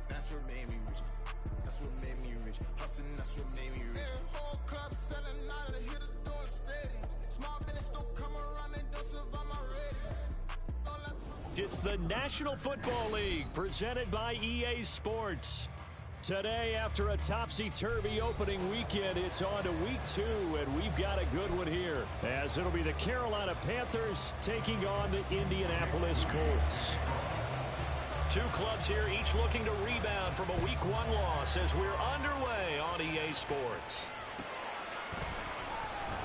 That's what made me rich. That's what made me rich. Hustling, that's what made me rich. Whole club selling out of the hitters doing steady. Small business don't come around and don't survive my ratings. It's the National Football League presented by EA Sports. Today, after a topsy-turvy opening weekend, it's on to week 2, and we've got a good one here, as it'll be the Carolina Panthers taking on the Indianapolis Colts. Two clubs here, each looking to rebound from a Week 1 loss as we're underway on EA Sports.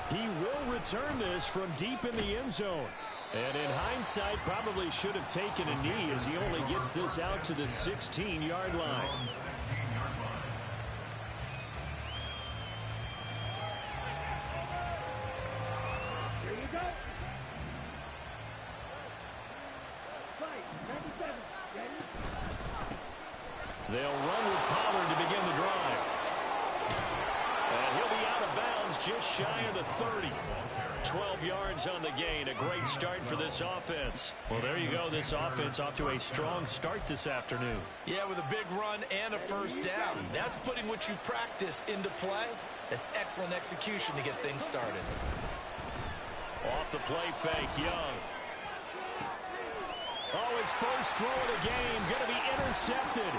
He will return this from deep in the end zone. And in hindsight, probably should have taken a knee as he only gets this out to the 16-yard line. They'll run with Pollard to begin the drive. And he'll be out of bounds just shy of the 30. 12 yards on the gain. A great start for this offense. Well, there you go. This offense off to a strong start this afternoon. Yeah, with a big run and a first down. That's putting what you practice into play. That's excellent execution to get things started. Off the play fake, Young. Oh, his first throw of the game going to be intercepted.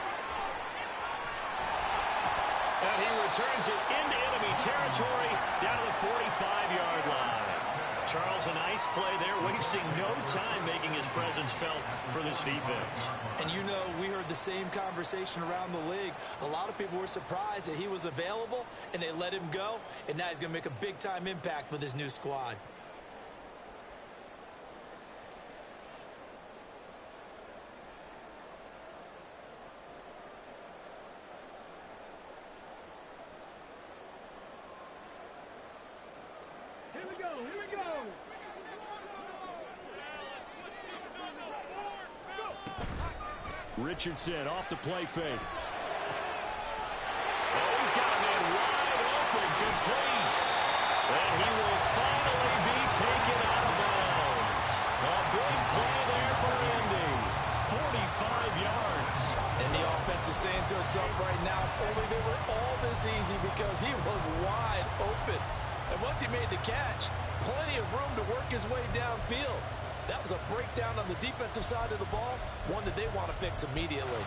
And he returns it into enemy territory down to the 45-yard line. Charles, a nice play there, wasting no time making his presence felt for this defense. And you know, we heard the same conversation around the league. A lot of people were surprised that he was available, and they let him go, and now he's going to make a big-time impact with his new squad. Richardson off the play fake. Oh, he's got a man wide open, complete. And he will finally be taken out of bounds. A big play there for Indy. 45 yards. And the offense is saying to itself right now, only they were all this easy because he was wide open. And once he made the catch, plenty of room to work his way downfield. That was a breakdown on the defensive side of the ball, one that they want to fix immediately.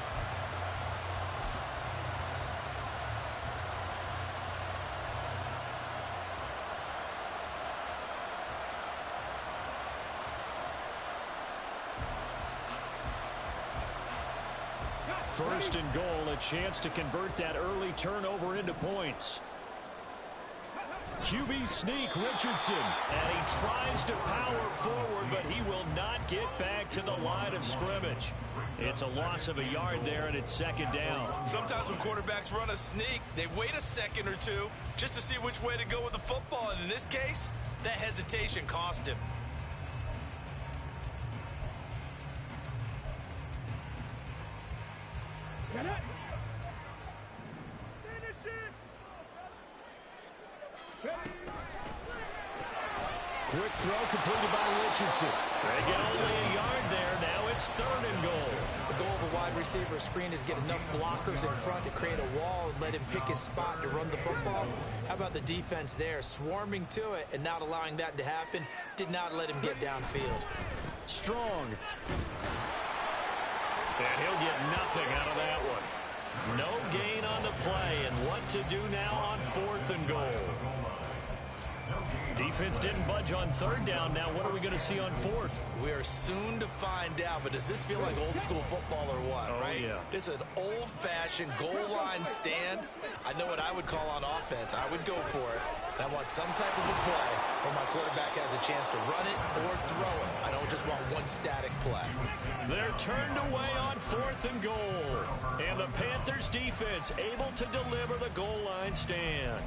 First and goal, a chance to convert that early turnover into points. QB sneak, Richardson, and he tries to power forward, but he will not get back to the line of scrimmage. It's a loss of a yard there, and it's second down. Sometimes when quarterbacks run a sneak, they wait a second or two just to see which way to go with the football, and in this case, that hesitation cost him. Quick throw completed by Richardson. They get only a yard there. Now it's third and goal. The goal of a wide receiver screen is get enough blockers in front to create a wall and let him pick his spot to run the football. How about the defense there, swarming to it and not allowing that to happen? Did not let him get downfield. Strong. And he'll get nothing out of that one. No gain on the play, and what to do now on fourth and goal. Defense didn't budge on third down. Now what are we going to see on fourth? We are soon to find out, but does this feel like old school football or what, right? Yeah. This is an old-fashioned goal line stand. I know what I would call on offense. I would go for it. And I want some type of a play where my quarterback has a chance to run it or throw it. I don't just want one static play. They're turned away on fourth and goal. And the Panthers defense able to deliver the goal line stand.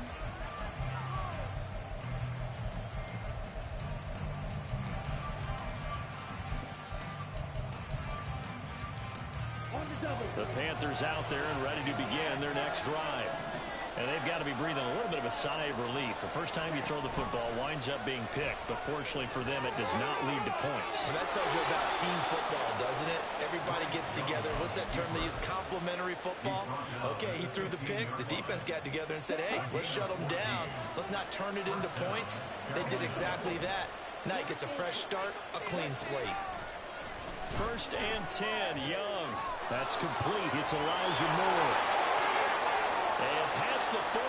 The Panthers out there and ready to begin their next drive. And they've got to be breathing a little bit of a sigh of relief. The first time you throw the football winds up being picked, but fortunately for them, it does not lead to points. Well, that tells you about team football, doesn't it? Everybody gets together. What's that term they use? Complementary football? Okay, he threw the pick. The defense got together and said, hey, let's shut them down. Let's not turn it into points. They did exactly that. Now he gets a fresh start, a clean slate. 1st and 10, Young. That's complete. It's Elijah Moore. And past the 40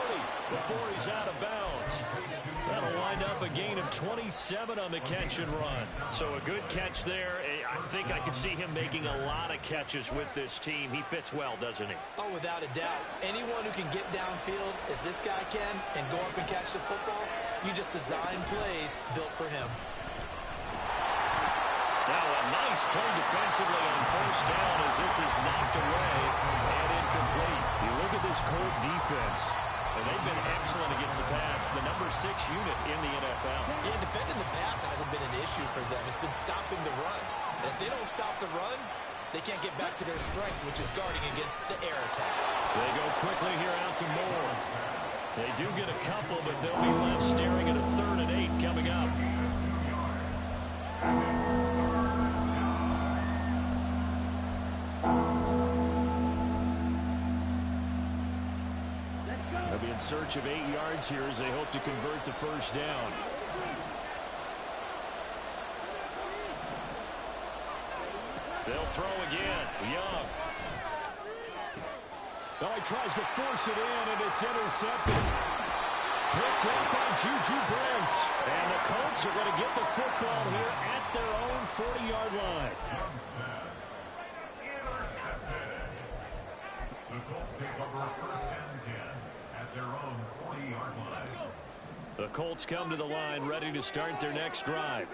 before he's out of bounds. That'll wind up a gain of 27 on the catch and run. So a good catch there. I think I could see him making a lot of catches with this team. He fits well, doesn't he? Oh, without a doubt. Anyone who can get downfield, as this guy can, and go up and catch the football, you just design plays built for him. Now a nice play defensively on 1st down as this is knocked away and incomplete. You look at this Colt defense, and they've been excellent against the pass, the number 6 unit in the NFL. Yeah, defending the pass hasn't been an issue for them. It's been stopping the run. And if they don't stop the run, they can't get back to their strength, which is guarding against the air attack. They go quickly here out to Moore. They do get a couple, but they'll be left staring at a 3rd and 8 coming up. They'll be in search of 8 yards here as they hope to convert the 1st down. They'll throw again. Young. Oh, he tries to force it in, and it's intercepted. Picked up by Juju Brents. And the Colts are going to get the football here at their own 40-yard line. The Colts take over 1st and 10 at their own 40-yard line. The Colts come to the line ready to start their next drive.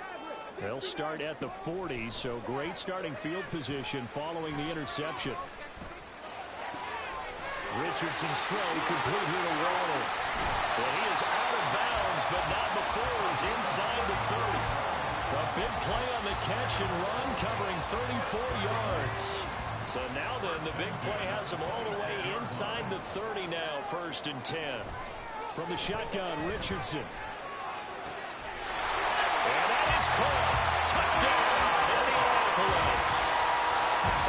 They'll start at the 40, so great starting field position following the interception. Richardson's throw complete here to Waddle. Well, he is out of bounds, but not before he's inside the 30. A big play on the catch and run, covering 34 yards. So now then, the big play has him all the way inside the 30 now, 1st and 10. From the shotgun, Richardson. And that is caught. Touchdown, Indianapolis.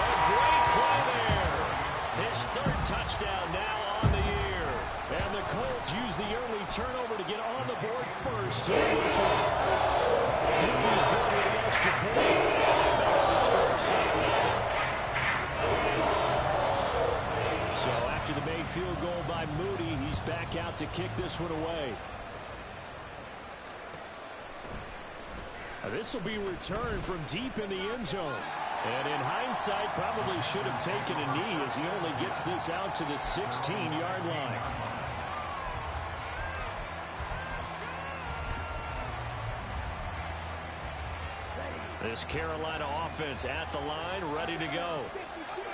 A great play there. His 3rd touchdown now on the year. And the Colts use the early turnover to get on the board first. Here was Moody good with the extra point. Makes the score 7-0. So after the made field goal by Moody, he's back out to kick this one away. This will be returned from deep in the end zone. And in hindsight, probably should have taken a knee as he only gets this out to the 16-yard line. This Carolina offense at the line, ready to go.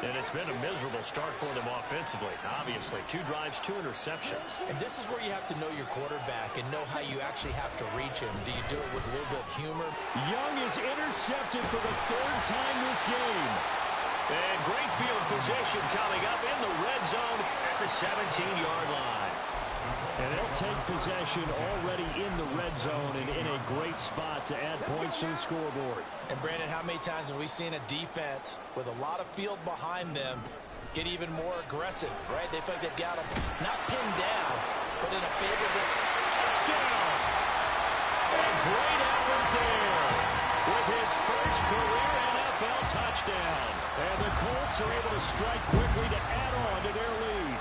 And it's been a miserable start for them offensively. Obviously, 2 drives, 2 interceptions. And this is where you have to know your quarterback and know how you actually have to reach him. Do you do it with a little bit of humor? Young is intercepted for the 3rd time this game. And great field position coming up in the red zone at the 17-yard line. And they'll take possession already in the red zone and in a great spot to add points to the scoreboard. And Brandon, how many times have we seen a defense with a lot of field behind them get even more aggressive, right? They feel like they've got them not pinned down, but in a favorable touchdown. And great effort there with his first career NFL touchdown. And the Colts are able to strike quickly to add on to their lead.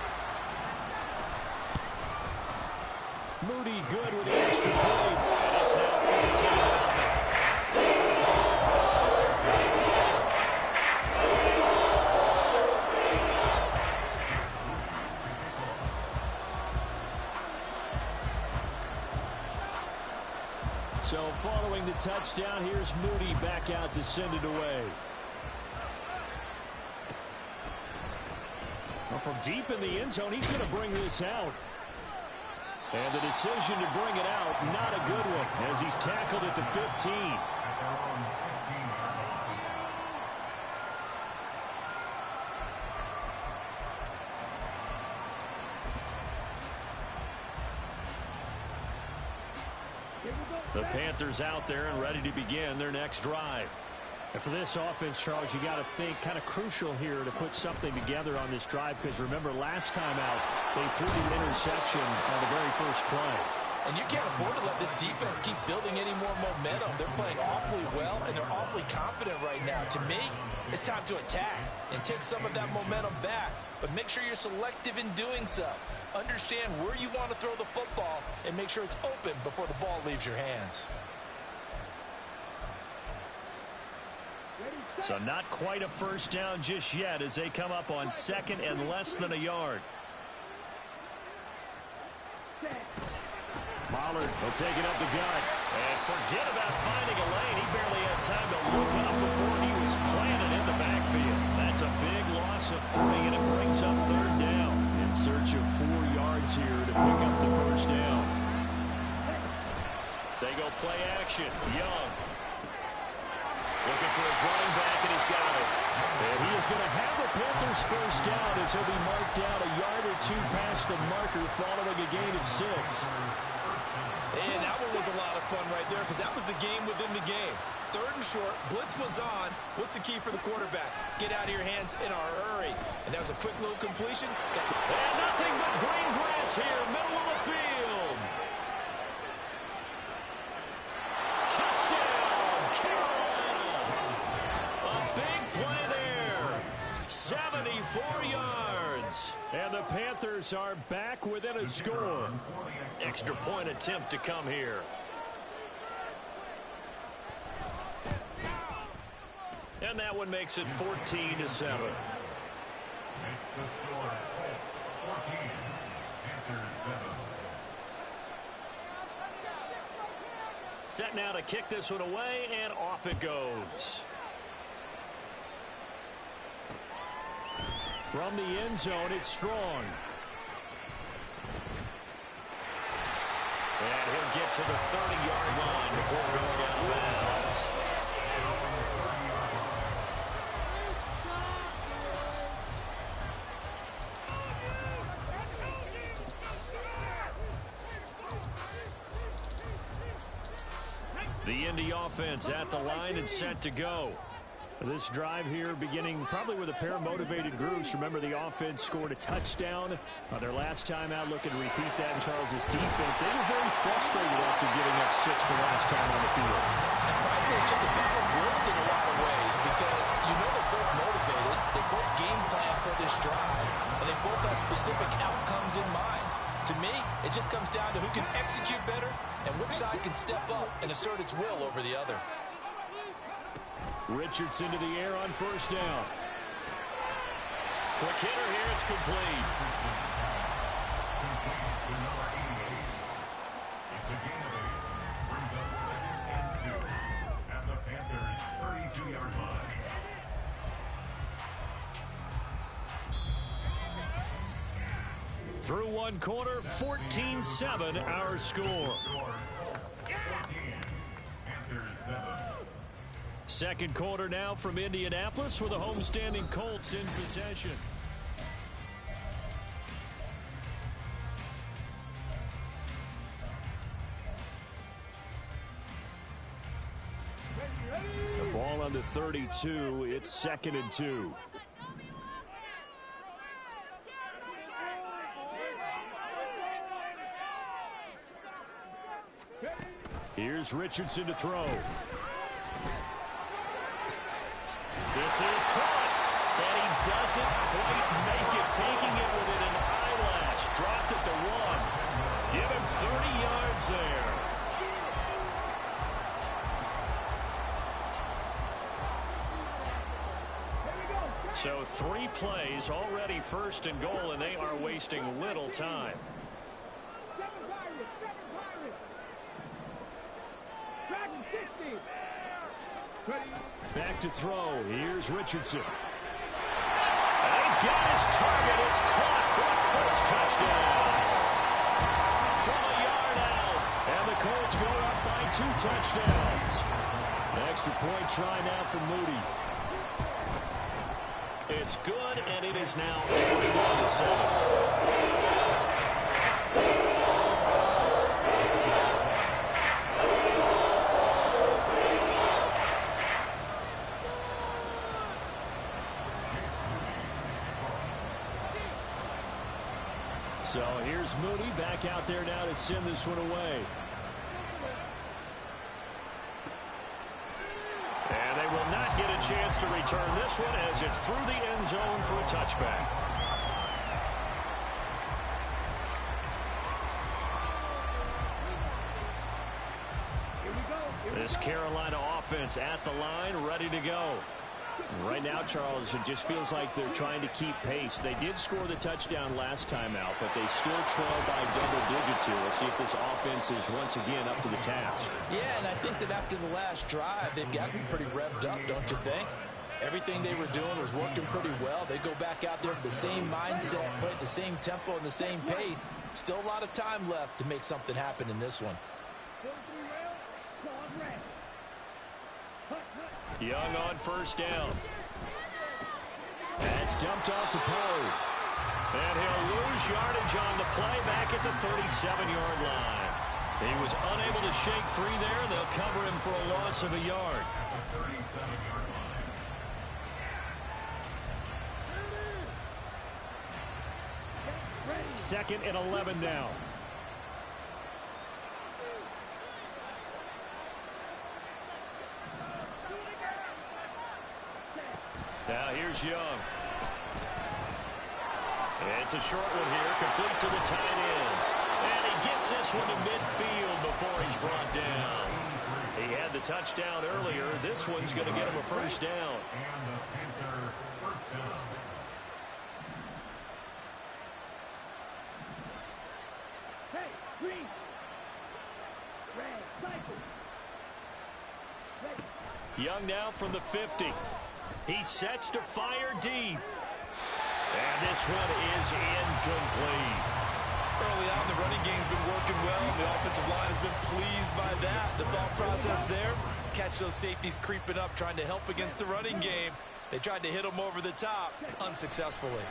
Moody good with the extra point. And it's now 14-0. So following the touchdown, here's Moody back out to send it away. Well, from deep in the end zone, he's going to bring this out. And the decision to bring it out, not a good one, as he's tackled at the 15. The Panthers out there and ready to begin their next drive. And for this offense, Charles, you got to think kind of crucial here to put something together on this drive, because remember last time out they threw the interception on the very first play. And you can't afford to let this defense keep building any more momentum. They're playing awfully well, and they're awfully confident right now. To me, it's time to attack and take some of that momentum back, but make sure you're selective in doing so. Understand where you want to throw the football and make sure it's open before the ball leaves your hands. So not quite a first down just yet as they come up on second and less than a yard. Pollard will take it up the gut. And forget about finding a lane. He barely had time to look up before he was planted in the backfield. That's a big loss of 3, and it brings up third down. In search of 4 yards here to pick up the first down. They go play action. Young. Looking for his running back, and he's got it. And he is going to have the Panthers first down as he'll be marked down a yard or 2 past the marker following a gain of 6. And that one was a lot of fun right there, because that was the game within the game. Third and short, blitz was on. What's the key for the quarterback? Get out of your hands in a hurry. And that was a quick little completion. And nothing but green grass here, middle of the field. Touchdown, Carolina. A big play there. 74 yards. And the Panthers are back within a score. Extra point attempt to come here. And that one makes it 14-7. Makes the score 14, Panthers 7. Set now to kick this one away, and off it goes. From the end zone, it's Strong. And he'll get to the 30-yard line before going out of bounds. The Indy offense at the line and set to go. This drive here beginning probably with a pair of motivated groups. Remember, the offense scored a touchdown on their last time out. Looking to repeat that in Charles's defense. They were very frustrated after giving up 6 the last time on the field. And probably it's just a battle of wills in a lot of ways, because you know they're both motivated. They both game plan for this drive, and they both have specific outcomes in mind. To me, it just comes down to who can execute better and which side can step up and assert its will over the other. Richardson to the air on first down. Quick hitter here, it's complete. It's a gain of 8. Brings up 2nd and 2 at the Panthers' 32-yard line. Through one quarter, 14-7 our score. 14, Panthers 7. Second quarter now from Indianapolis with the homestanding Colts in possession. The ball on the 32. It's 2nd and 2. Here's Richardson to throw. This is caught, and he doesn't quite make it, taking it within an eyelash. Dropped at the 1. Give him 30 yards there. So 3 plays, already 1st and goal, and they are wasting little time. Back to throw. Here's Richardson. And he's got his target. It's caught for a Colts touchdown. From a yard out. And the Colts go up by 2 touchdowns. An extra point try now from Moody. It's good, and it is now 21-7. So here's Mooney back out there now to send this one away. And they will not get a chance to return this one as it's through the end zone for a touchback. This Carolina offense at the line, ready to go. Right now, Charles, it just feels like they're trying to keep pace. They did score the touchdown last time out, but they still trail by double digits here. We'll see if this offense is once again up to the task. Yeah, and I think that after the last drive, they've got to be pretty revved up, don't you think? Everything they were doing was working pretty well. They go back out there with the same mindset, play at the same tempo and the same pace. Still a lot of time left to make something happen in this one. Young on first down. That's dumped off to Poe. And he'll lose yardage on the play back at the 37-yard line. He was unable to shake free there. They'll cover him for a loss of a yard. Second and 11 now. Now here's Young. It's a short one here, complete to the tight end. And he gets this one to midfield before he's brought down. He had the touchdown earlier. This one's going to get him a first down. And the Panther first down. Hey, green. Red, cycle. Young now from the 50. He sets to fire deep. And this one is incomplete. Early on, the running game's been working well, and the offensive line has been pleased by that. The thought process there, catch those safeties creeping up, trying to help against the running game. They tried to hit them over the top, unsuccessfully.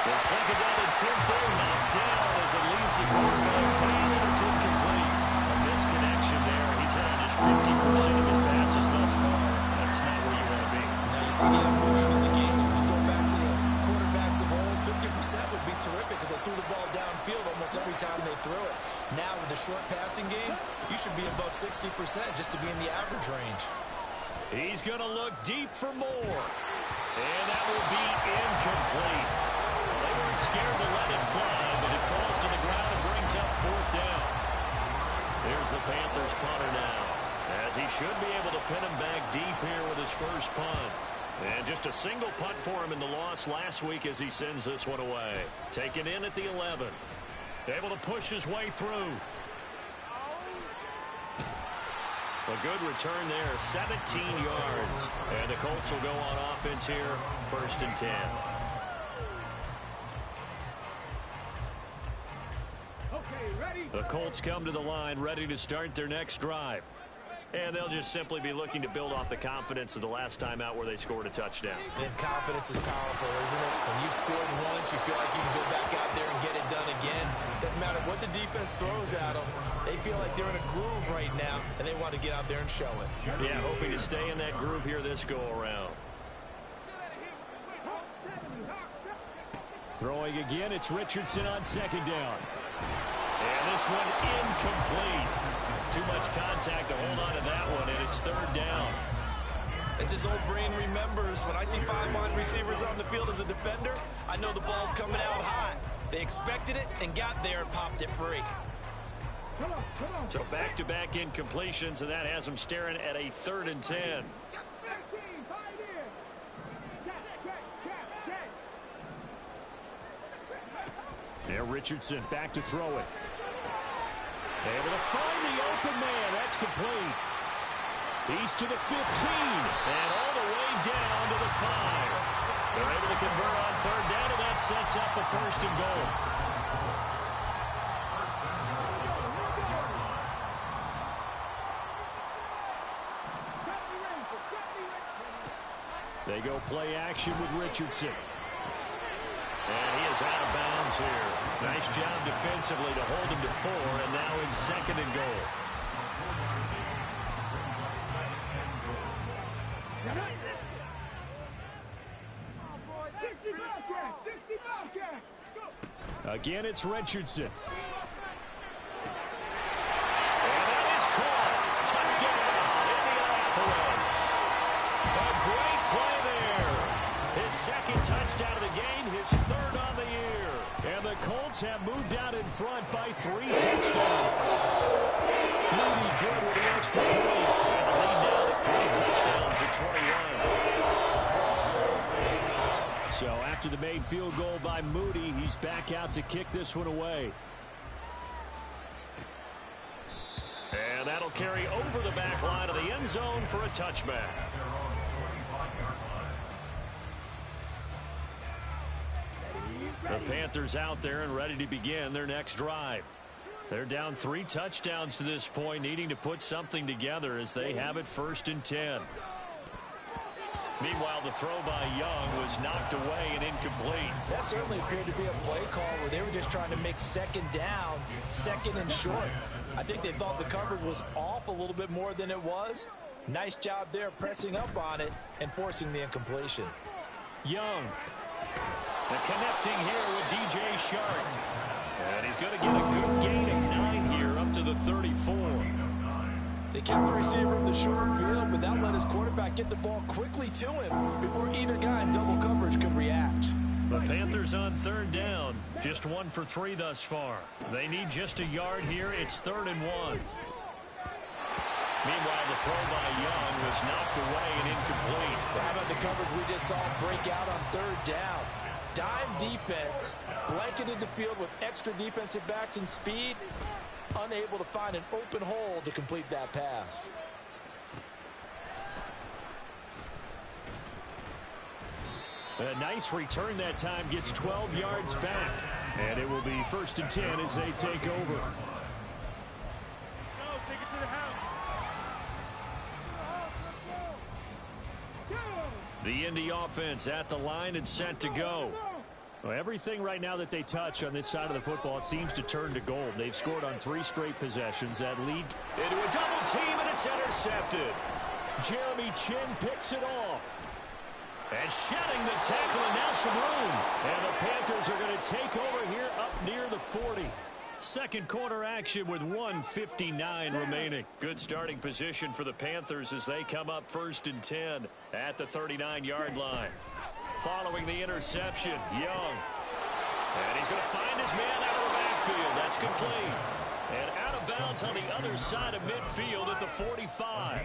The second down and 10 knocked down as it leaves the quarterback's hand, and it's incomplete. A misconnection there. He's had just 50% of his passes thus far. That's not where you want to be. Now you see the evolution of the game. You go back to the quarterbacks of old, 50% would be terrific because they threw the ball downfield almost every time they threw it. Now with the short passing game, you should be above 60% just to be in the average range. He's going to look deep for more. And that will be incomplete. They weren't scared to let it fly, but it falls to the ground and brings up fourth down. Here's the Panthers punter now, as he should be able to pin him back deep here with his first punt. And just a single punt for him in the loss last week as he sends this one away. Taken in at the 11. Able to push his way through. A good return there, 17 yards. And the Colts will go on offense here, 1st and 10. The Colts come to the line, ready to start their next drive. And they'll just simply be looking to build off the confidence of the last time out where they scored a touchdown. And confidence is powerful, isn't it? When you've scored once, you feel like you can go back out there and get it done again. Doesn't matter what the defense throws at them. They feel like they're in a groove right now, and they want to get out there and show it. Yeah, hoping to stay in that groove here this go-around. Throwing again, it's Richardson on second down. And this one incomplete. Too much contact to hold on to that one, and it's 3rd down. As his old brain remembers, when I see 5 wide receivers on the field as a defender, I know the ball's coming out high. They expected it and got there and popped it free. So back-to-back incompletions, and that has them staring at a 3rd and 10. There, Richardson back to throw it. Able to find the open man. That's complete. He's to the 15 and all the way down to the 5. They're able to convert on 3rd down, and that sets up a 1st and goal. They go play action with Richardson. And he is out of bounds here. Nice job defensively to hold him to 4, and now in 2nd and goal. Again, it's Richardson. And that is caught. Touchdown, Indianapolis. A great play there. His second touchdown of the game, his third on the year. And the Colts have moved out in front by 3 touchdowns. Moody good with the extra point. And the lead now to 3 touchdowns at 21. So after the made field goal by Moody, he's back out to kick this one away. And that'll carry over the back line of the end zone for a touchback. The Panthers out there and ready to begin their next drive. They're down 3 touchdowns to this point, needing to put something together as they have it 1st and 10. Meanwhile, the throw by Young was knocked away and incomplete. That certainly appeared to be a play call where they were just trying to make second down, second and short. I think they thought the coverage was off a little bit more than it was. Nice job there pressing up on it and forcing the incompletion. Young. And connecting here with DJ Shark. And he's going to get a good gain of 9 here up to the 34. They kept the receiver in the short field, but that let his quarterback get the ball quickly to him before either guy in double coverage could react. The Panthers on 3rd down. Just 1 for 3 thus far. They need just a yard here. It's 3rd and 1. Meanwhile, the throw by Young was knocked away and incomplete. How about the coverage we just saw break out on 3rd down? Dime defense, blanketed the field with extra defensive backs and speed, unable to find an open hole to complete that pass. A nice return that time, gets 12 yards back. And it will be 1st and 10 as they take over. Take it to the house. The Indy offense at the line and set to go. Well, everything right now that they touch on this side of the football, it seems to turn to gold. They've scored on 3 straight possessions. That lead into a double team, and it's intercepted. Jeremy Chin picks it off. And shedding the tackle, and now some room. And the Panthers are going to take over here up near the 40. Second quarter action with 1:59 remaining. Good starting position for the Panthers as they come up 1st and 10 at the 39-yard line. Following the interception, Young. And he's going to find his man out of the backfield. That's complete. And out of bounds on the other side of midfield at the 45.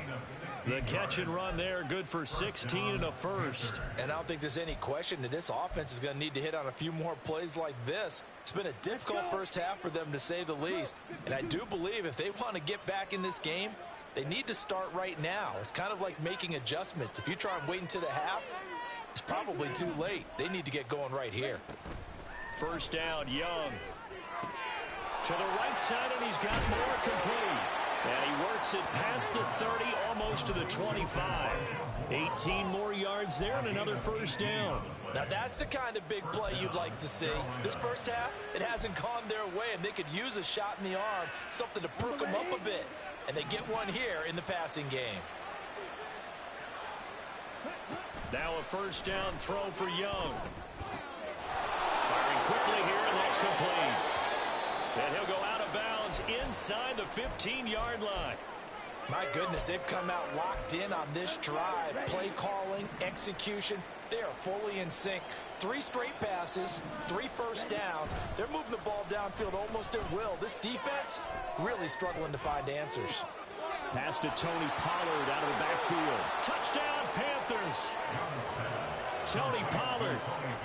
The catch and run there, good for 16 and a first. And I don't think there's any question that this offense is going to need to hit on a few more plays like this. It's been a difficult first half for them, to say the least. And I do believe if they want to get back in this game, they need to start right now. It's kind of like making adjustments. If you try and wait until the half, it's probably too late. They need to get going right here. First down, Young. To the right side, and he's got more complete. And he works it past the 30, almost to the 25. 18 more yards there and another first down. Now that's the kind of big play you'd like to see. This first half, it hasn't gone their way, and they could use a shot in the arm, something to perk them up a bit. And they get one here in the passing game. Now a first down throw for Young. Firing quickly here, and that's complete. And he'll go out of bounds inside the 15-yard line. My goodness, they've come out locked in on this drive. Play calling, execution, they are fully in sync. 3 straight passes, 3 first downs. They're moving the ball downfield almost at will. This defense really struggling to find answers. Pass to Tony Pollard out of the backfield. Touchdown, Panthers. Tony Pollard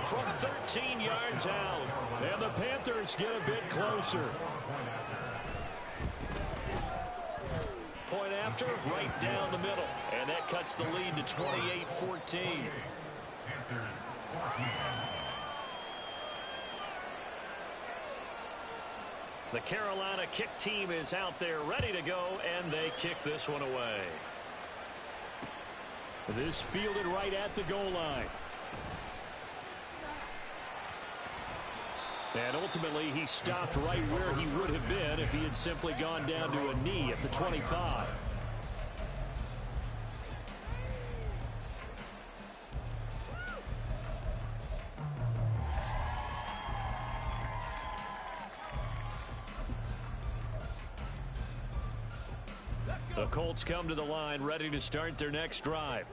from 13 yards out. And the Panthers get a bit closer. Point after, right down the middle. And that cuts the lead to 28-14. The Carolina kick team is out there ready to go, and they kick this one away. This fielded right at the goal line. And ultimately, he stopped right where he would have been if he had simply gone down to a knee at the 25. The Colts come to the line ready to start their next drive.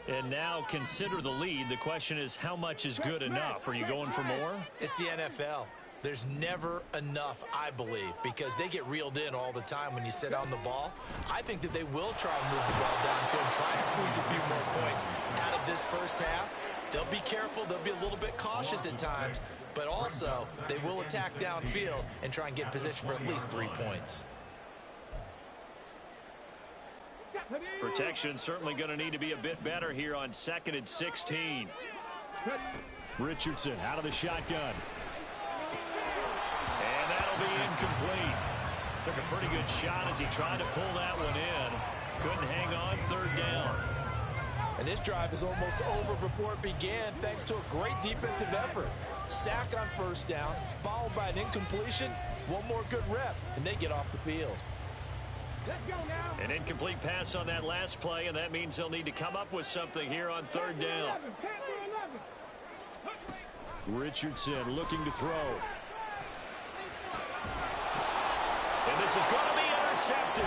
And now consider the lead. The question is, how much is good enough? Are you going for more? It's the NFL. There's never enough, I believe, because they get reeled in all the time when you sit on the ball. I think that they will try and move the ball downfield and try and squeeze a few more points out of this first half. They'll be careful. They'll be a little bit cautious at times, but also they will attack downfield and try and get in position for at least 3 points. Protection certainly going to need to be a bit better here on 2nd and 16. Richardson out of the shotgun. And that'll be incomplete. Took a pretty good shot as he tried to pull that one in. Couldn't hang on, 3rd down. And this drive is almost over before it began thanks to a great defensive effort. Sack on 1st down, followed by an incompletion. One more good rep, and they get off the field. Let's go now. An incomplete pass on that last play, and that means they'll need to come up with something here on 3rd down. Richardson looking to throw. And this is going to be intercepted.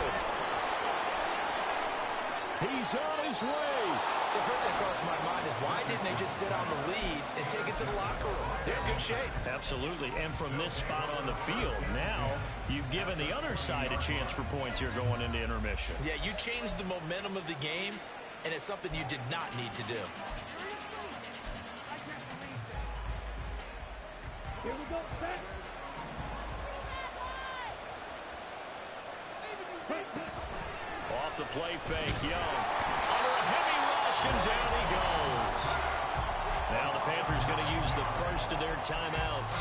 He's on his way. So first thing that crossed my mind is why didn't they just sit on the lead and take it to the locker room? They're in good shape. Absolutely. And from this spot on the field, now you've given the other side a chance for points here going into intermission. Yeah, you changed the momentum of the game, and it's something you did not need to do. Here we go. Set. Off the play fake, Young. Under a heavy rush, and down he goes. Now the Panthers going to use the first of their timeouts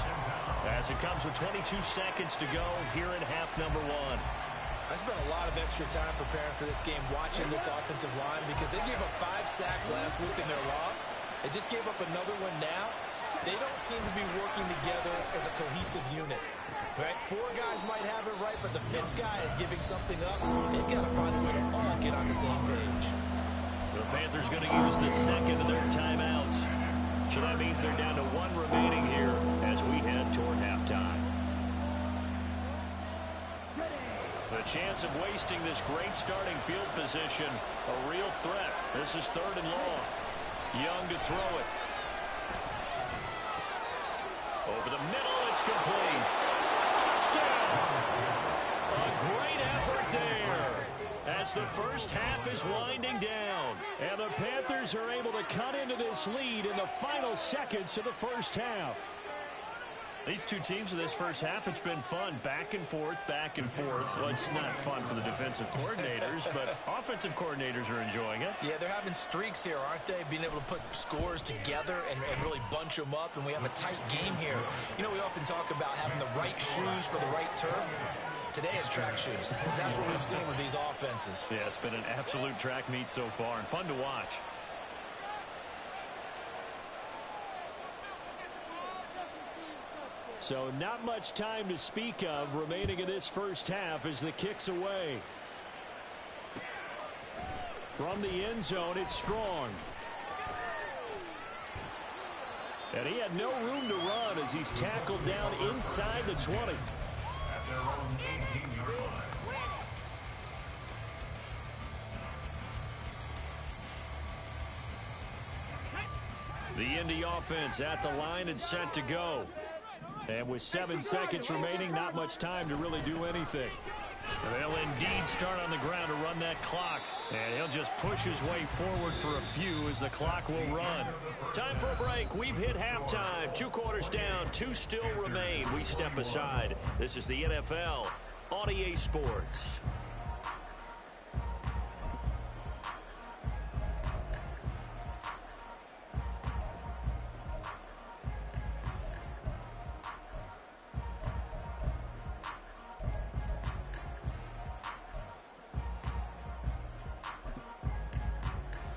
as it comes with 22 seconds to go here in half number 1. I spent a lot of extra time preparing for this game watching this offensive line because they gave up 5 sacks last week in their loss. They just gave up another one now. They don't seem to be working together as a cohesive unit. Right? 4 guys might have it right, but the 5th guy is giving something up. They've got to find a way to all get on the same page. The Panthers going to use the second of their timeouts. So that means they're down to 1 remaining here as we head toward halftime. The chance of wasting this great starting field position, a real threat. This is 3rd and long. Young to throw it. Over the middle, it's complete. Touchdown! A great effort there as the first half is winding down. And the Panthers are able to cut into this lead in the final seconds of the first half. These two teams in this first half, it's been fun. Back and forth, back and forth. Well, it's not fun for the defensive coordinators, but offensive coordinators are enjoying it. Yeah, they're having streaks here, aren't they? Being able to put scores together and really bunch them up, and we have a tight game here. You know, we often talk about having the right shoes for the right turf. Today is track shoes. That's what we've seen with these offenses. Yeah, it's been an absolute track meet so far and fun to watch. So not much time to speak of remaining in this first half as the kick's away. From the end zone, it's Strong. And he had no room to run as he's tackled down inside the 20. At their own 18-yard line. The Indy offense at the line and set to go. And with 7 seconds remaining, not much time to really do anything. They'll indeed start on the ground to run that clock. And he'll just push his way forward for a few as the clock will run. Time for a break. We've hit halftime. 2 quarters down. 2 still remain. We step aside. This is the NFL on EA Sports.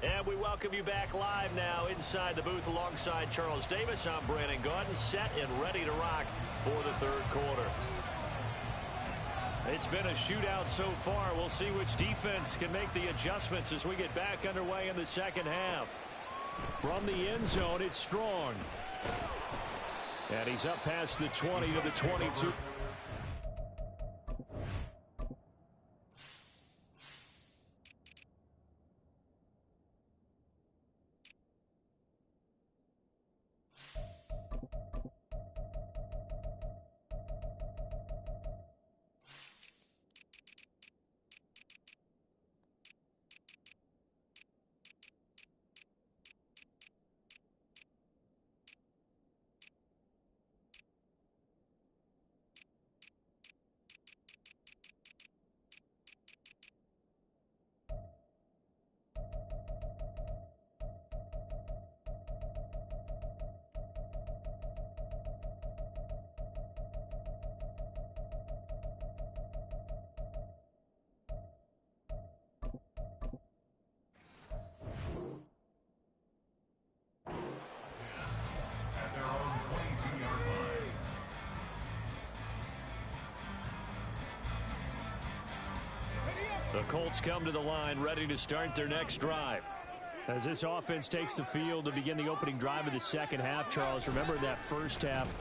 And we welcome you back live now inside the booth alongside Charles Davis. I'm Brandon Gaudin, set and ready to rock for the 3rd quarter. It's been a shootout so far. We'll see which defense can make the adjustments as we get back underway in the second half. From the end zone, it's Strong. And he's up past the 20 to the 22. The Colts come to the line, ready to start their next drive. As this offense takes the field to begin the opening drive of the second half, Charles, remember that first half,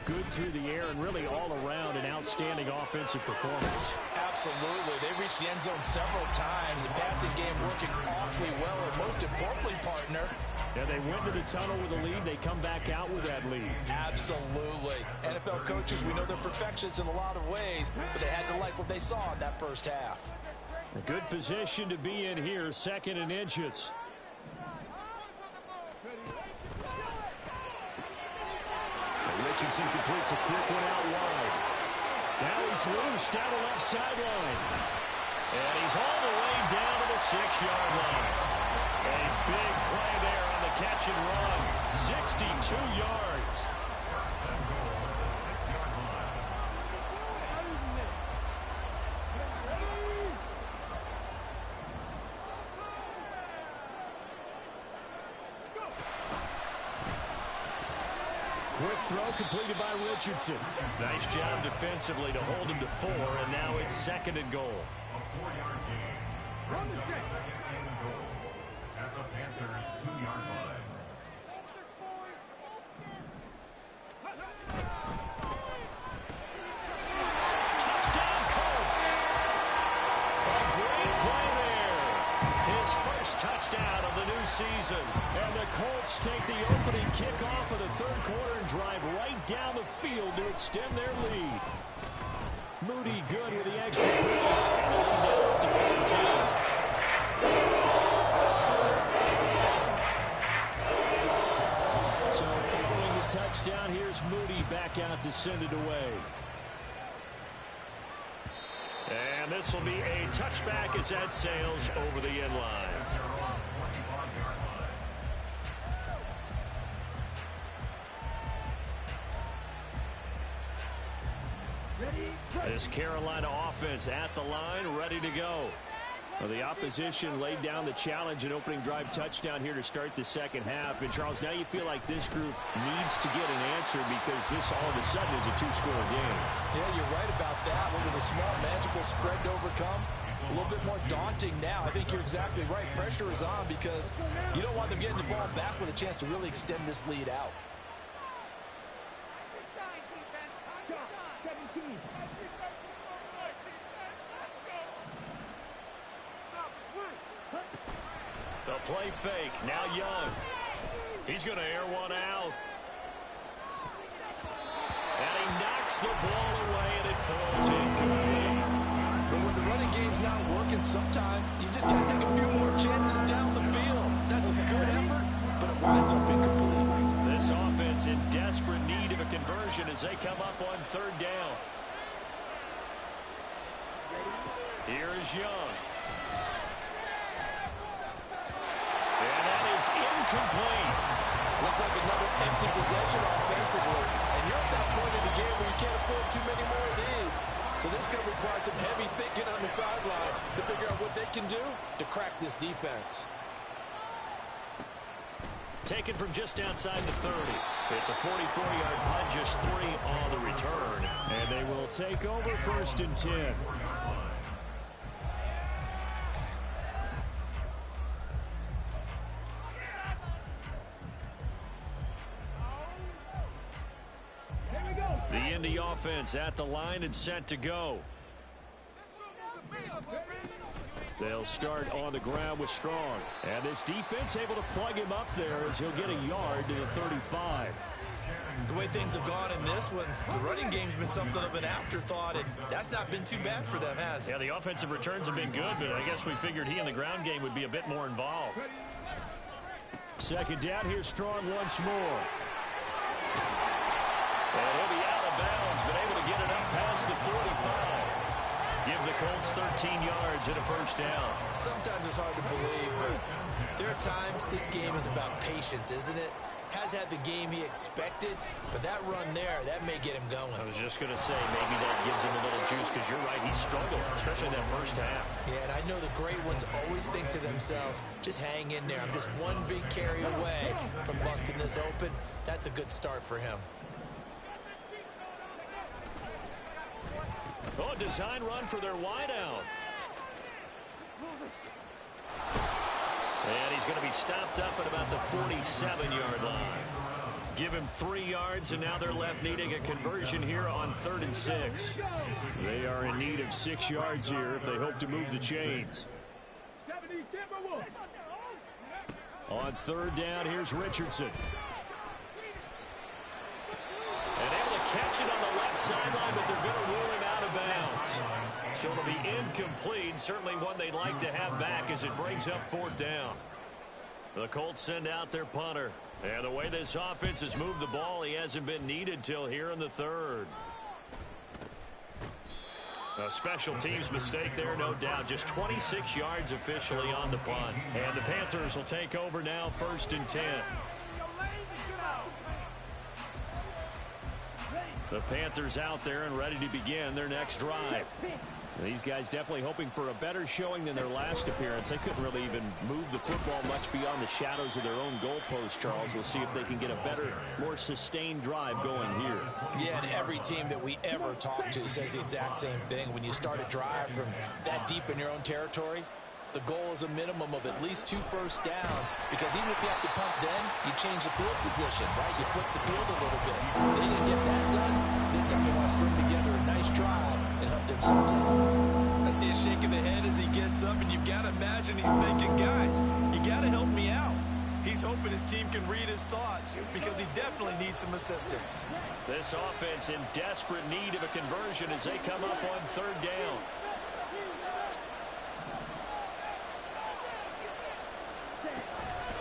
good through the air and really all around an outstanding offensive performance. Absolutely. They reached the end zone several times. The passing game working awfully well, and most importantly, partner, yeah, they went to the tunnel with a lead. They come back out with that lead. Absolutely. NFL coaches, we know they're perfectionists in a lot of ways, but they had to like what they saw in that first half. A good position to be in here, 2nd and inches. Richardson completes a quick one out wide. Now he's loose down the left sideline. And he's all the way down to the 6-yard line. A big play there on the catch and run. 62 yards. Quick throw completed by Richardson. Nice job defensively to hold him to 4, and now it's 2nd and goal. A 4-yard gain. Brings up 2nd and goal at the Panthers' 2-yard line. Touchdown, Colts! A great play there. His first touchdown of the new season. And the Colts take the opening kickoff of the third quarter and drive right down the field to extend their lead. Moody good with the extra point. And the lead now up to 14. So following the touchdown, here's Moody back out to send it away. And this will be a touchback as that sails over the end line. This Carolina offense at the line, ready to go. Well, the opposition laid down the challenge and opening drive touchdown here to start the second half. And, Charles, now you feel like this group needs to get an answer because this all of a sudden is a 2-score game. Yeah, you're right about that. What was a small, magical spread to overcome, a little bit more daunting now. I think you're exactly right. Pressure is on because you don't want them getting the ball back with a chance to really extend this lead out. The play fake. Now Young. He's going to air one out. And he knocks the ball away, and it falls incomplete. But when the running game's not working, sometimes you just got to take a few more chances down the field. That's a good effort, but it winds up incomplete. This offense in desperate need of a conversion as they come up on 3rd down. Here is Young. And that is incomplete. Looks like another empty possession offensively. And you're at that point in the game where you can't afford too many more of these. So this is going to require some heavy thinking on the sideline to figure out what they can do to crack this defense. Taken from just outside the 30. It's a 44-yard punt, just 3 on the return. And they will take over 1st and 10. The Indy offense at the line and set to go. They'll start on the ground with Strong. And this defense able to plug him up there as he'll get a yard to the 35. The way things have gone in this one, the running game's been something of an afterthought, and that's not been too bad for them, has it? Yeah, the offensive returns have been good, but I guess we figured he in the ground game would be a bit more involved. 2nd down, here's Strong once more. And he'll be out of bounds, but able to get it up past the 45. Give the Colts 13 yards and a 1st down. Sometimes it's hard to believe, but there are times this game is about patience, isn't it? Has had the game he expected, but that run there, that may get him going. I was just going to say, maybe that gives him a little juice, because you're right, he struggled, especially in that first half. Yeah, and I know the great ones always think to themselves, just hang in there. I'm just one big carry away from busting this open. That's a good start for him. Oh, design run for their wideout. And he's going to be stopped up at about the 47-yard line. Give him 3 yards, and now they're left needing a conversion here on 3rd and 6. They are in need of 6 yards here if they hope to move the chains. On 3rd down, here's Richardson. And able to catch it on the left sideline, but they're going to rule him out of bounds. So it'll be incomplete. Certainly one they'd like to have back as it brings up 4th down. The Colts send out their punter. And the way this offense has moved the ball, he hasn't been needed till here in the 3rd. A special teams mistake there, no doubt. Just 26 yards officially on the punt. And the Panthers will take over now, 1st and 10. The Panthers out there and ready to begin their next drive. These guys definitely hoping for a better showing than their last appearance. They couldn't really even move the football much beyond the shadows of their own goalpost, Charles. We'll see if they can get a better, more sustained drive going here. Yeah, and every team that we ever talk to says the exact same thing. When you start a drive from that deep in your own territory, the goal is a minimum of at least 2 first downs, because even if you have to punt then, you change the field position, right? You flip the field a little bit. They didn't get that done. This time they want to string together a nice drive and help themselves out. I see a shake of the head as he gets up, and you've got to imagine he's thinking, guys, you got to help me out. He's hoping his team can read his thoughts because he definitely needs some assistance. This offense in desperate need of a conversion as they come up on 3rd down.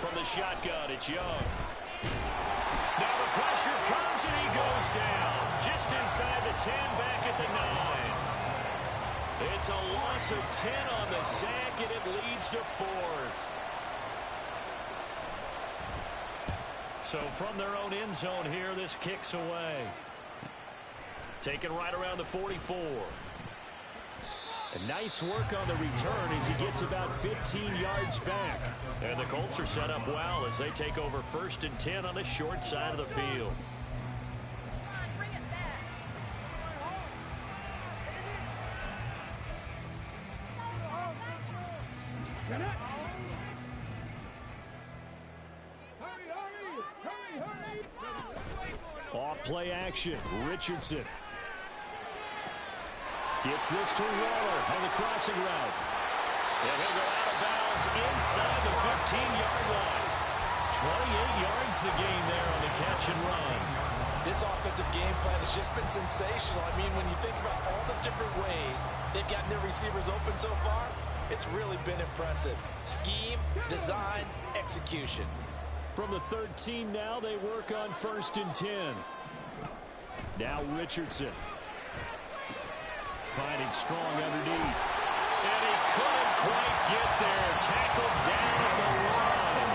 From the shotgun, it's Young. Now the pressure comes and he goes down. Just inside the 10, back at the 9. It's a loss of 10 on the sack, and it leads to 4th. So from their own end zone here, this kicks away. Taken right around the 44. And nice work on the return as he gets about 15 yards back. And the Colts are set up well as they take over 1st and 10 on the short side of the field. Off play action, Richardson. Gets this to Waller on the crossing route. And he'll go out of bounds inside the 15-yard line. 28 yards the gain there on the catch and run. This offensive game plan has just been sensational. I mean, when you think about all the different ways they've gotten their receivers open so far, it's really been impressive. Scheme, design, execution. From the 13 now, they work on 1st and 10. Now Richardson. Finding strong underneath. And he couldn't quite get there. Tackled down at the line.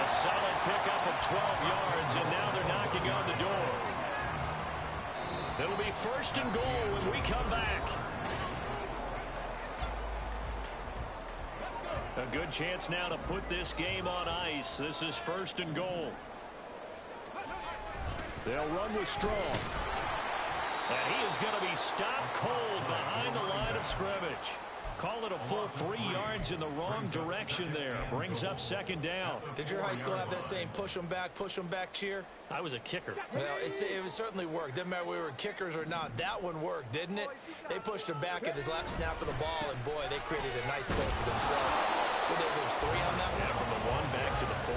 A solid pickup of 12 yards, and now they're knocking on the door. It'll be 1st and goal when we come back. A good chance now to put this game on ice. This is 1st and goal. They'll run with Strong. And he is going to be stopped cold behind the line of scrimmage. Call it a full 3 yards in the wrong direction there. Brings up 2nd down. Did your high school have that saying, push them back cheer? I was a kicker. Well, it certainly worked. Didn't matter if we were kickers or not. That one worked, didn't it? They pushed him back at his last snap of the ball, and boy, they created a nice play for themselves. Well, there was 3 on that one? Yeah, from the 1 back to the 4.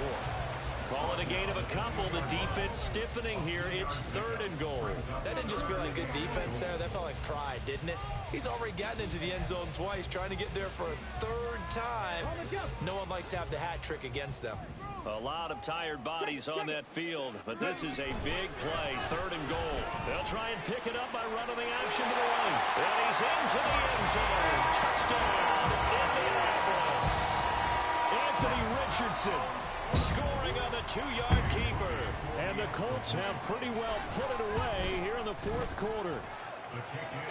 Call it a gain of a couple. The defense stiffening here. It's 3rd and goal. That didn't just feel like good defense there. That felt like pride, didn't it? He's already gotten into the end zone twice, trying to get there for a 3rd time. No one likes to have the hat trick against them. A lot of tired bodies on that field, but this is a big play. 3rd and goal. They'll try and pick it up by running the action to the right. And he's into the end zone. Touchdown, Indianapolis. Anthony Richardson scoring on the 2-yard keeper. And the Colts have pretty well put it away here in the 4th quarter.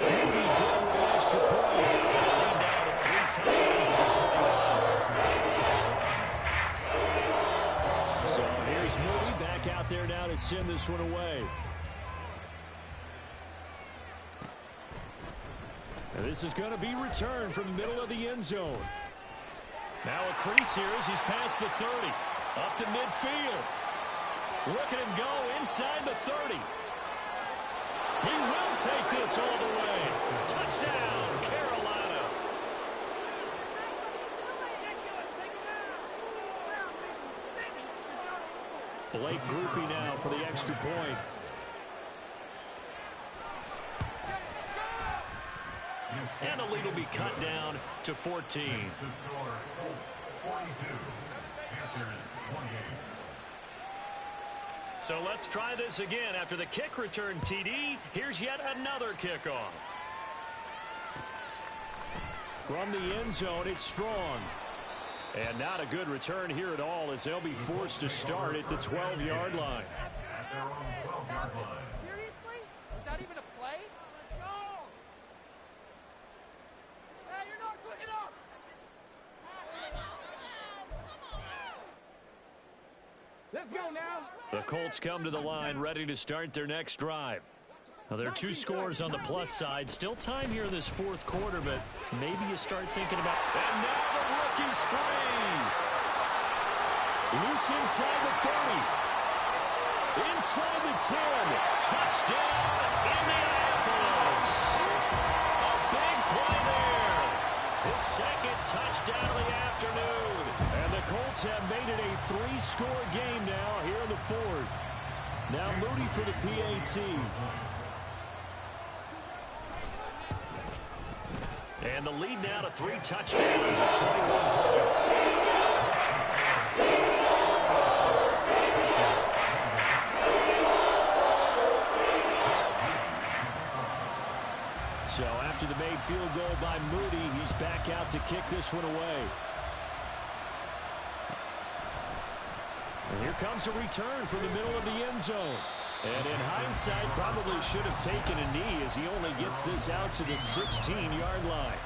The Moody going with an extra point. Down to 3 touchdowns and 21. So here's Moody back out there now to send this one away. And this is going to be returned from the middle of the end zone. Now a crease here as he's past the 30. Up to midfield. Look at him go inside the 30. He will take this all the way. Touchdown, Carolina. Blake Groupie now for the extra point. And the lead will be cut down to 14. The score, Colts 42, Panthers 28. So let's try this again. After the kick return TD, here's yet another kickoff. From the end zone, it's Strong. And not a good return here at all as they'll be forced to start at the 12-yard line. At their own 12-yard line. Seriously? Is that even a play? Let's go! Hey, you're not quick enough! Let's go now! The Colts come to the line ready to start their next drive. Now, there are 2 scores on the plus side. Still time here in this fourth quarter, but maybe you start thinking about... And now the rookie's free! Loose inside the 30. Inside the 10. Touchdown, Indianapolis! A big play there. His second touchdown of the afternoon. And the Colts have made it a 3-score game now here in the fourth. Now Moody for the PAT. And the lead now to 3 touchdowns and 21 points. So after the made field goal by Moody, he's back out to kick this one away. And here comes a return from the middle of the end zone. And in hindsight, probably should have taken a knee as he only gets this out to the 16-yard line.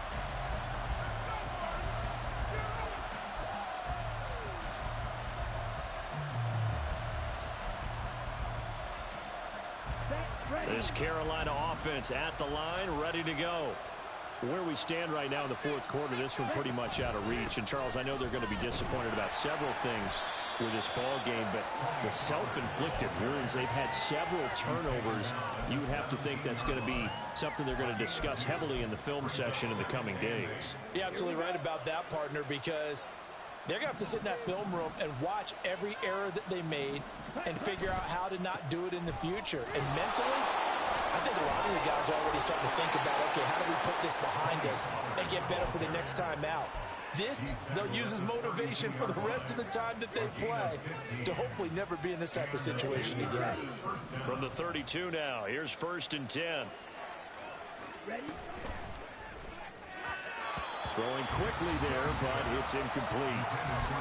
This Carolina offense at the line, ready to go. Where we stand right now in the fourth quarter, this one pretty much out of reach. And, Charles, I know they're going to be disappointed about several things with this ball game, but the self-inflicted wounds, they've had several turnovers. You would have to think that's going to be something they're going to discuss heavily in the film session in the coming days. You're absolutely right about that, partner, because they're going to have to sit in that film room and watch every error that they made and figure out how to not do it in the future. And mentally, I think a lot of the guys are already starting to think about, okay, how do we put this behind us and get better for the next time out? This, they'll use as motivation for the rest of the time that they play to hopefully never be in this type of situation again. From the 32 now, here's 1st and 10. Ready? Throwing quickly there, but it's incomplete.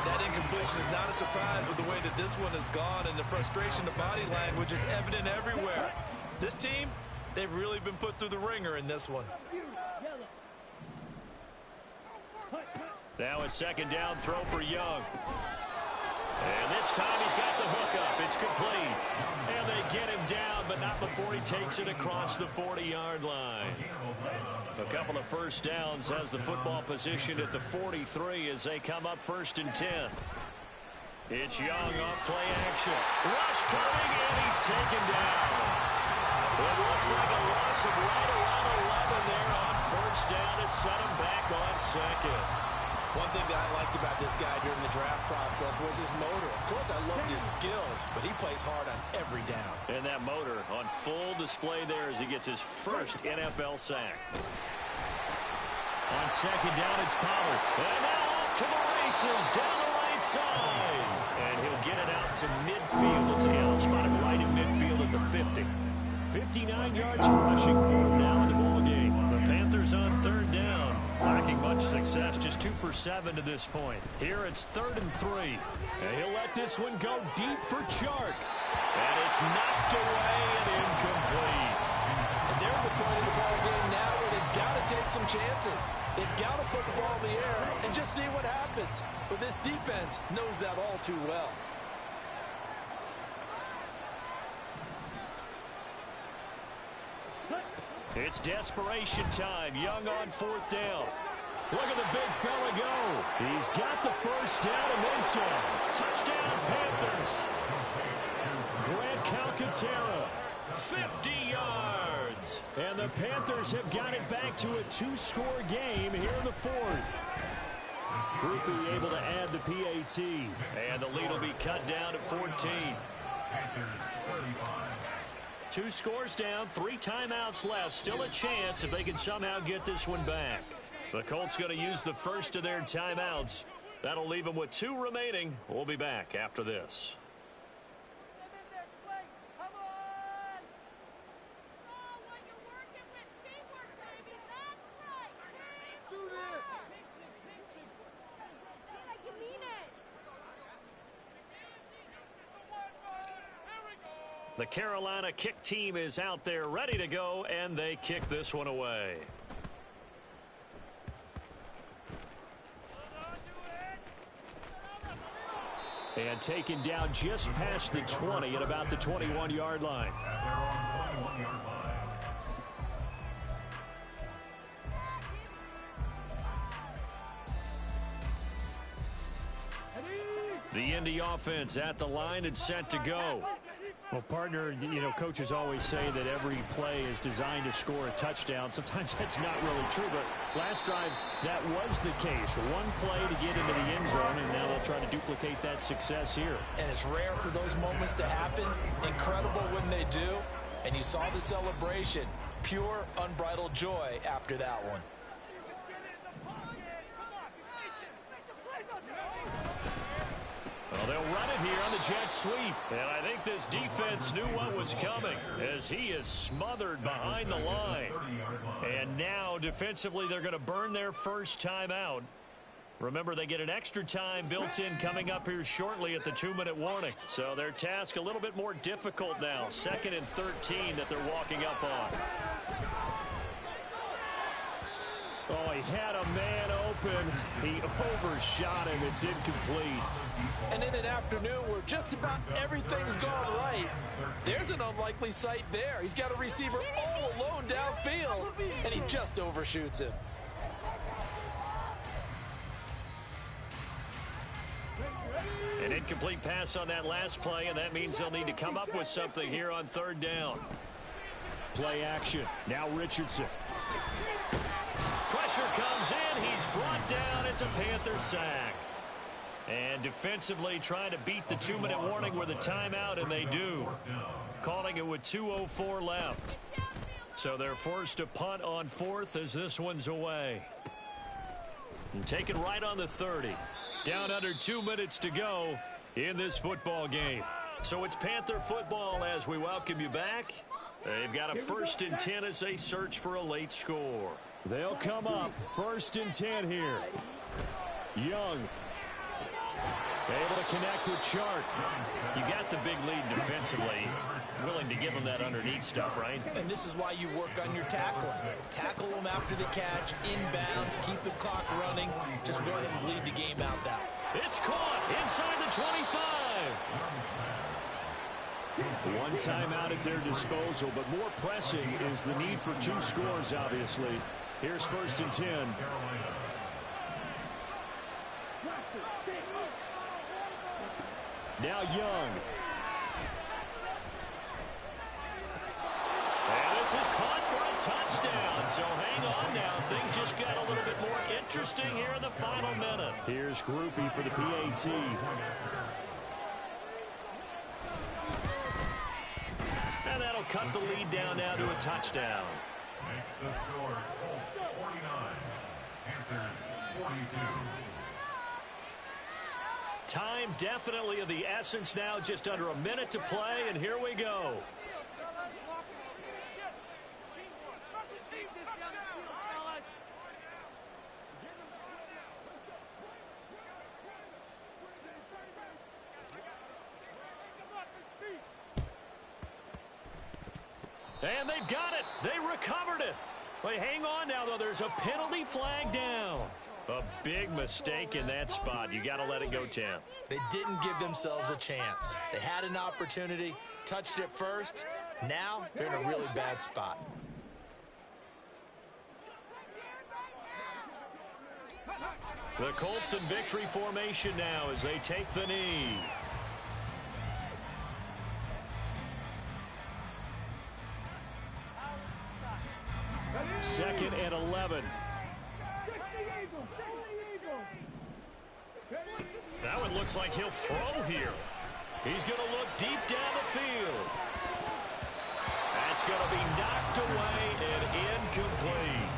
That incompletion is not a surprise with the way that this one has gone, and the frustration, the body language is evident everywhere. This team, they've really been put through the ringer in this one. Now a 2nd down throw for Young. And this time he's got the hook up. It's complete. And they get him down, but not before he takes it across the 40-yard line. A couple of first downs has the football position at the 43 as they come up 1st and 10. It's Young off play action. Rush coming, and he's taken down. It looks like a loss of right around 11 there on 1st down to set him back on 2nd. One thing that I liked about this guy during the draft process was his motor. Of course, I loved his skills, but he plays hard on every down. And that motor on full display there as he gets his first NFL sack. On 2nd down, it's Pollard. And now off to the races down the right side. And he'll get it out to midfield. It's Hill spotted right in midfield at the 50. 59 yards rushing for him now in the ball game. The Panthers on 3rd down. Lacking much success, just 2 for 7 to this point. Here it's 3rd and 3. And he'll let this one go deep for Chark. And it's knocked away and incomplete. And they're at the point of the ball game now where they've got to take some chances. They've got to put the ball in the air and just see what happens. But this defense knows that all too well. It's desperation time. Young on 4th down. Look at the big fella go. He's got the first down and then some. Touchdown, Panthers. Grant Calcaterra, 50 yards. And the Panthers have got it back to a 2-score game here in the 4th. Groupie able to add the PAT. And the lead will be cut down to 14. 2 scores down, 3 timeouts left. Still a chance if they can somehow get this one back. The Colts going to use the first of their timeouts. That'll leave them with 2 remaining. We'll be back after this. The Carolina kick team is out there ready to go, and they kick this one away. And taken down just past the 20 at about the 21-yard line. The Indy offense at the line and set to go. Well, partner, you know, coaches always say that every play is designed to score a touchdown. Sometimes that's not really true, but last drive, that was the case. One play to get into the end zone, and now they'll try to duplicate that success here. And it's rare for those moments to happen. Incredible when they do. And you saw the celebration. Pure, unbridled joy after that one. Well, they'll run it here on the jet sweep. And I think this defense knew what was coming as he is smothered behind the line. And now, defensively, they're going to burn their first time out. Remember, they get an extra time built in coming up here shortly at the 2-minute warning. So their task a little bit more difficult now. 2nd and 13 that they're walking up on. Oh, he had a man open. He overshot him. It's incomplete. And in an afternoon where just about everything's gone right, there's an unlikely sight there. He's got a receiver all alone downfield, and he just overshoots him. An incomplete pass on that last play, and that means they'll need to come up with something here on 3rd down. Play action. Now Richardson. Pressure comes in. He's brought down. It's a Panther sack. And defensively trying to beat the 2-minute warning with a timeout, and they do. Calling it with 2:04 left. So they're forced to punt on 4th as this one's away. And taken right on the 30. Down under 2 minutes to go in this football game. So it's Panther football as we welcome you back. They've got a 1st and 10 as they search for a late score. They'll come up 1st and 10 here. Young. Able to connect with Chark. You got the big lead defensively. Willing to give them that underneath stuff, right? And this is why you work on your tackling. Tackle them after the catch, inbounds, keep the clock running. Just go ahead and bleed the game out that way. It's caught inside the 25. One timeout at their disposal, but more pressing is the need for 2 scores, obviously. Here's 1st and 10. Now Young. And this is caught for a touchdown. So hang on now. Things just got a little bit more interesting here in the final minute. Here's Groupie for the PAT. And that'll cut the lead down now to a touchdown. Makes the score Colts 49, Panthers 42. Time definitely of the essence now, just under a minute to play, and here we go. And they've got it. They recovered it. But hang on now, though. There's a penalty flag down. A big mistake in that spot. You got to let it go, Tim. They didn't give themselves a chance. They had an opportunity, touched it first. Now they're in a really bad spot. The Colts in victory formation now as they take the knee. Second and 11. That one looks like he'll throw here. He's going to look deep down the field. That's going to be knocked away and incomplete.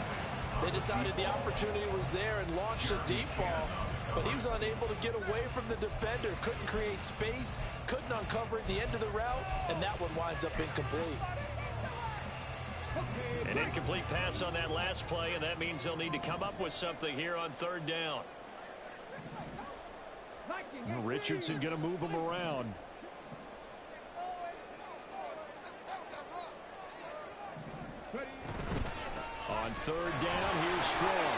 They decided the opportunity was there and launched a deep ball, but he was unable to get away from the defender. Couldn't create space, couldn't uncover at the end of the route, and that one winds up incomplete. An incomplete pass on that last play, and that means they'll need to come up with something here on third down. Richardson going to move him around. On third down, here's Strong.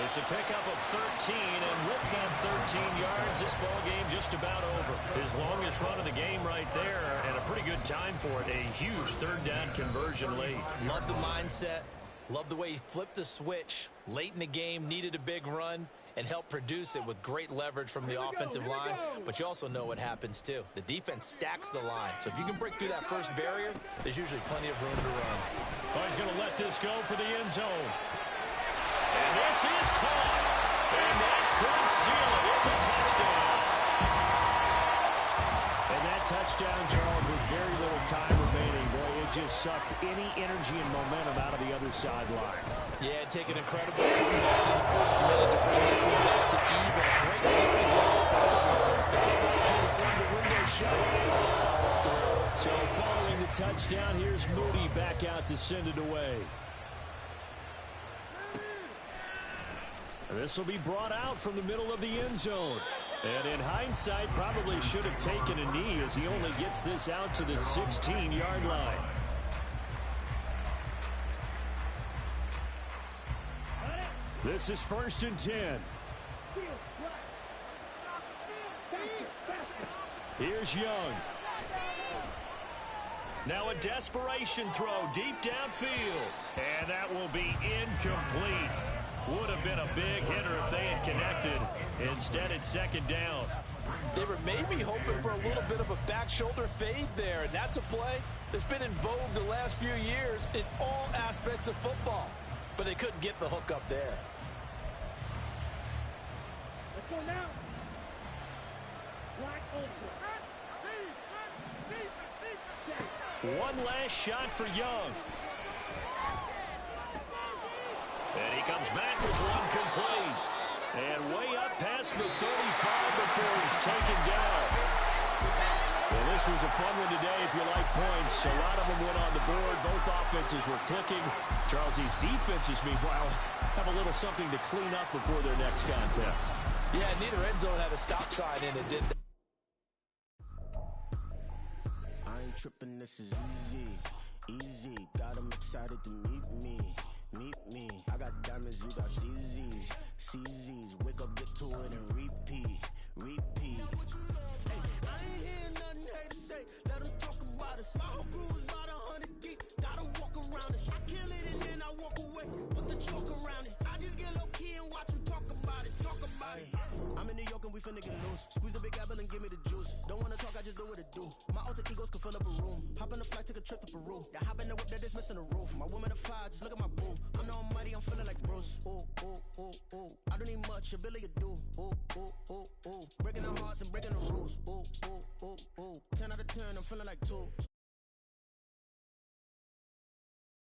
It's a pickup of 13, and with that 13 yards, this ball game just about over. His longest run of the game right there, and a pretty good time for it. A huge third down conversion late. Love the mindset. Love the way he flipped the switch. Late in the game, needed a big run, and helped produce it with great leverage from the offensive line. But you also know what happens, too. The defense stacks the line. So if you can break through that first barrier, there's usually plenty of room to run. Oh, he's going to let this go for the end zone. And this is caught. And that could seal it. It's a touchdown. And that touchdown, Charles, with very little time remaining. Boy, it just sucked any energy and momentum out of the other sideline. Yeah, take an incredible comeback in the fourth minute to bring this one back to even. Great series there. It's a right to the send the window shut. So following the touchdown, here's Moody back out to send it away. This will be brought out from the middle of the end zone. And in hindsight, probably should have taken a knee as he only gets this out to the 16-yard line. This is 1st and 10. Here's Young. Now a desperation throw deep downfield. And that will be incomplete. Would have been a big hitter if they had connected. Instead, it's second down. They were maybe hoping for a little bit of a back shoulder fade there, and that's a play that's been in vogue the last few years in all aspects of football. But they couldn't get the hook up there. Let's go now. Black ultra. One last shot for Young. And he comes back with one complete. And way up past the 35 before he's taken down. Well, this was a fun one today if you like points. A lot of them went on the board. Both offenses were clicking. Charles, these defenses, meanwhile, have a little something to clean up before their next contest. Yeah, neither end zone had a stop sign in it, did they? I ain't tripping, this is easy. Easy, got 'em excited to meet me. Meet me. I got diamonds, you got CZs. CZs, wake up, get to it, and repeat. Repeat. Hey, I ain't hearing nothing hate to say. Let them talk about us. My whole crew is about 100 deep. Gotta walk around it. I kill it and then I walk away. Put the chalk around it. I just get low key and watch them talk about it. Talk about it. I'm in New York and we finna get loose. Squeeze the big apple and give me the juice. Don't wanna talk, I just do what it do. My alter egos can fill up a room. Hop on the flight, take a trip to Peru. Yeah, hop in the whip that is missing the roof. My woman a fire, just look at my boom. I'm the almighty, I'm feeling like Bruce. Ooh, ooh, ooh, ooh. I don't need much, ability to do. Ooh, ooh, ooh, ooh. Breaking the hearts and breaking the rules. Ooh, ooh, ooh, ooh. 10 out of 10, I'm feeling like 2.